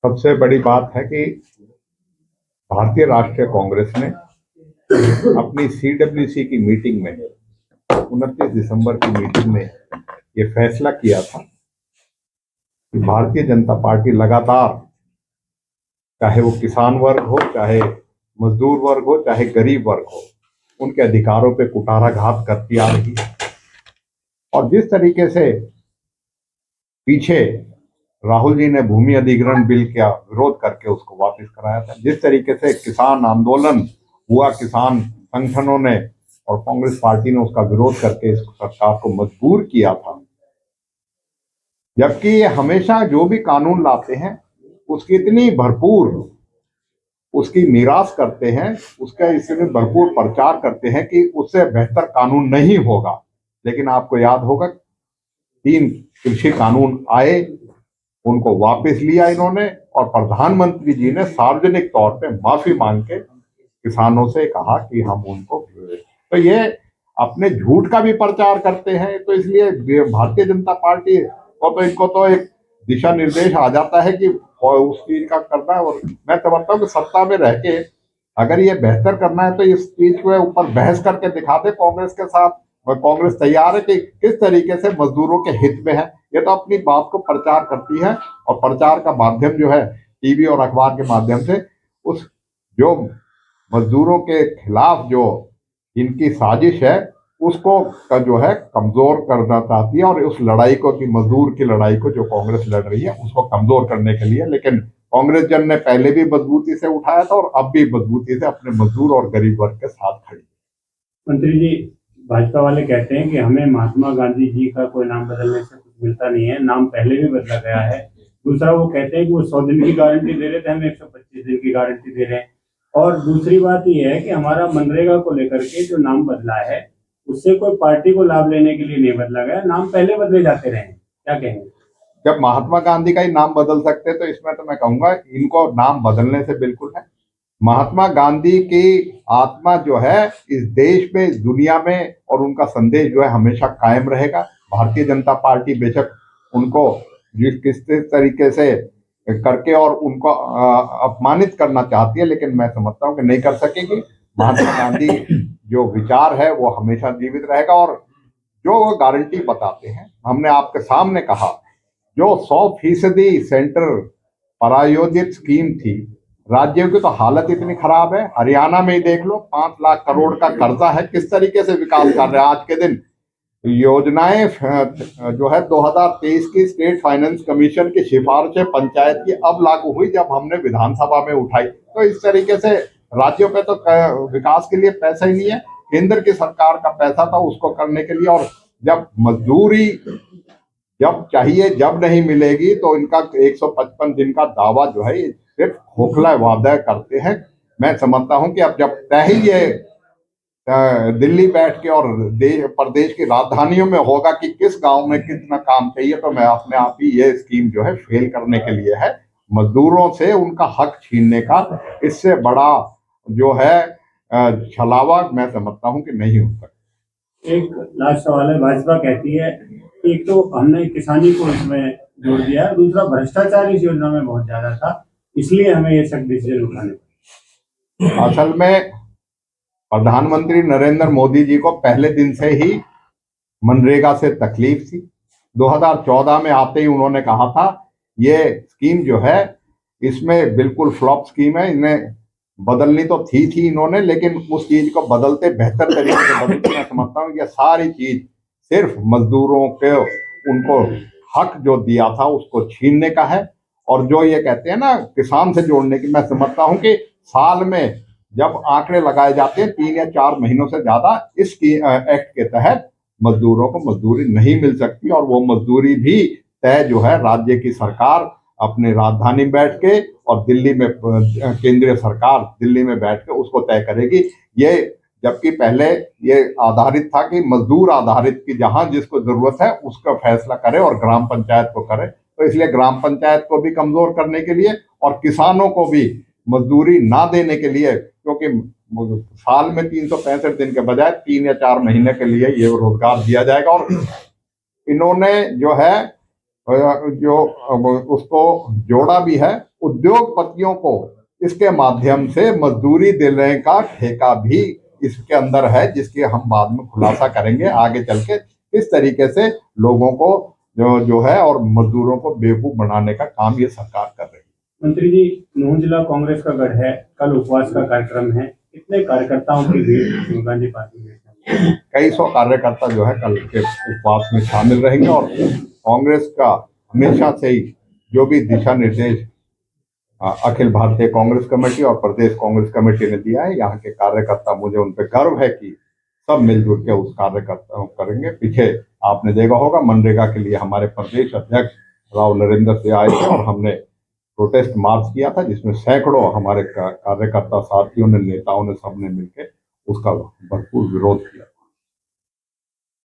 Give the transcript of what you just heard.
सबसे बड़ी बात है कि भारतीय राष्ट्रीय कांग्रेस ने अपनी सीडब्ल्यूसी की मीटिंग में 29 दिसंबर की मीटिंग में ये फैसला किया था कि भारतीय जनता पार्टी लगातार, चाहे वो किसान वर्ग हो, चाहे मजदूर वर्ग हो, चाहे गरीब वर्ग हो, उनके अधिकारों पे कुठाराघात करती आ रही है। और जिस तरीके से पीछे राहुल जी ने भूमि अधिग्रहण बिल का विरोध करके उसको वापस कराया था, जिस तरीके से किसान आंदोलन हुआ, किसान संगठनों ने और कांग्रेस पार्टी ने उसका विरोध करके इस सरकार को मजबूर किया था, जबकि ये हमेशा जो भी कानून लाते हैं उसकी इतनी भरपूर उसकी निराश करते हैं, उसका इसमें भरपूर प्रचार करते हैं कि उससे बेहतर कानून नहीं होगा। लेकिन आपको याद होगा 3 कृषि कानून आए, उनको वापस लिया इन्होंने और प्रधानमंत्री जी ने सार्वजनिक तौर पे माफी मांग के किसानों से कहा कि हम उनको, तो ये अपने झूठ का भी प्रचार करते हैं। तो इसलिए भारतीय जनता पार्टी को तो इनको तो एक दिशा निर्देश आ जाता है कि उस चीज का करना है। और मैं समझता हूँ कि सत्ता में रह के अगर ये बेहतर करना है तो इस चीज के ऊपर बहस करके दिखा दे कांग्रेस के साथ। कांग्रेस तैयार है कि किस तरीके से मजदूरों के हित में है। ये तो अपनी बात को प्रचार करती है और प्रचार का माध्यम जो है टीवी और अखबार के माध्यम से उस जो मजदूरों के खिलाफ जो इनकी साजिश है उसको का जो है कमजोर करना चाहती है, और उस लड़ाई को कि मजदूर की लड़ाई को जो कांग्रेस लड़ रही है उसको कमजोर करने के लिए। लेकिन कांग्रेस जन ने पहले भी मजबूती से उठाया था और अब भी मजबूती से अपने मजदूर और गरीब वर्ग के साथ खड़ी। मंत्री जी, भाजपा वाले कहते हैं कि हमें महात्मा गांधी जी का कोई नाम बदलने से कुछ मिलता नहीं है, नाम पहले भी बदला गया है। दूसरा, वो कहते हैं कि वो 100 दिन की गारंटी दे रहे थे, हम 125 दिन की गारंटी दे रहे हैं। और दूसरी बात यह है कि हमारा मनरेगा को लेकर के जो नाम बदला है उससे कोई पार्टी को लाभ लेने के लिए नहीं बदला गया, नाम पहले बदले जाते रहे। क्या कहेंगे? जब महात्मा गांधी का ही नाम बदल सकते तो इसमें तो मैं कहूंगा इनको नाम बदलने से बिल्कुल है। महात्मा गांधी की आत्मा जो है इस देश में, इस दुनिया में, और उनका संदेश जो है हमेशा कायम रहेगा। भारतीय जनता पार्टी बेशक उनको जिस किस तरीके से करके और उनको अपमानित करना चाहती है, लेकिन मैं समझता हूं कि नहीं कर सकेगी। महात्मा गांधी जो विचार है वो हमेशा जीवित रहेगा। और जो वो गारंटी बताते हैं, हमने आपके सामने कहा, जो 100% सेंटर प्रायोजित स्कीम थी, राज्यों की तो हालत इतनी खराब है। हरियाणा में ही देख लो, 5 लाख करोड़ का कर्जा है, किस तरीके से विकास कर रहे हैं आज के दिन। योजनाएं जो है 2023 की स्टेट फाइनेंस कमीशन की सिफारिशें पंचायत की अब लागू हुई जब हमने विधानसभा में उठाई। तो इस तरीके से राज्यों पे तो विकास के लिए पैसा ही नहीं है, केंद्र की सरकार का पैसा था उसको करने के लिए। और जब मजदूरी जब चाहिए जब नहीं मिलेगी तो इनका 155 दिन का दावा जो है सिर्फ खोखला वादा करते हैं। मैं समझता हूं कि अब जब तय ही ये दिल्ली बैठ के और देश प्रदेश की राजधानियों में होगा कि किस गांव में कितना काम चाहिए, तो मैं अपने आप ही ये स्कीम जो है फेल करने के लिए है। मजदूरों से उनका हक छीनने का इससे बड़ा जो है छलावा मैं समझता हूं कि नहीं हो सकता। एक लास्ट सवाल है, भाजपा कहती है एक तो हमने किसानी को इसमें जोड़ दिया है, दूसरा भ्रष्टाचार इस योजना में बहुत ज्यादा था, इसलिए हमें ये सख्त डिसीजन उठाने पड़े। असल में प्रधानमंत्री नरेंद्र मोदी जी को पहले दिन से ही मनरेगा से तकलीफ थी। 2014 में आते ही उन्होंने कहा था ये स्कीम जो है इसमें बिल्कुल फ्लॉप स्कीम है, इन्हें बदलनी तो थी इन्होंने, लेकिन उस चीज को बदलते बेहतर तरीके से बदलते। मैं समझता हूँ ये सारी चीज सिर्फ मजदूरों के उनको हक जो दिया था उसको छीनने का है। और जो ये कहते हैं ना किसान से जोड़ने की, मैं समझता हूँ कि साल में जब आंकड़े लगाए जाते हैं 3 या 4 महीनों से ज्यादा इस एक्ट के तहत मजदूरों को मजदूरी नहीं मिल सकती। और वो मजदूरी भी तय जो है राज्य की सरकार अपने राजधानी बैठ के और दिल्ली में केंद्रीय सरकार दिल्ली में बैठ के उसको तय करेगी। ये जबकि पहले ये आधारित था कि मजदूर आधारित की जहां जिसको जरूरत है उसका फैसला करे और ग्राम पंचायत को करे। तो इसलिए ग्राम पंचायत को भी कमजोर करने के लिए और किसानों को भी मजदूरी ना देने के लिए, क्योंकि साल में 365 दिन के बजाय 3 या 4 महीने के लिए ये रोजगार दिया जाएगा। और इन्होंने जो है जो उसको जोड़ा भी है उद्योगपतियों को इसके माध्यम से मजदूरी दिलाने का ठेका भी इसके अंदर है, जिसकी हम बाद में खुलासा करेंगे आगे चल के किस तरीके से लोगों को जो है और मजदूरों को बेवकूफ बनाने का काम ये सरकार कर रही है। मंत्री जी, नूंह जिला कांग्रेस का गढ़ है, कल उपवास का कार्यक्रम है, कितने कार्यकर्ताओं की भीड़ राहुल गांधी पार्टी में? कई सौ कार्यकर्ता जो है कल के उपवास में शामिल रहेंगे और कांग्रेस का हमेशा से ही जो भी दिशा निर्देश अखिल भारतीय कांग्रेस कमेटी और प्रदेश कांग्रेस कमेटी ने दिया है, यहाँ के कार्यकर्ता, मुझे उन पर गर्व है कि सब मिलजुल के उस कार्यकर्ता करेंगे। पीछे आपने देखा होगा मनरेगा के लिए हमारे प्रदेश अध्यक्ष राव नरेंद्र से आए थे और हमने प्रोटेस्ट मार्च किया था, जिसमें सैकड़ों हमारे कार्यकर्ता साथियों ने, नेताओं ने, सबने मिलकर उसका भरपूर विरोध किया।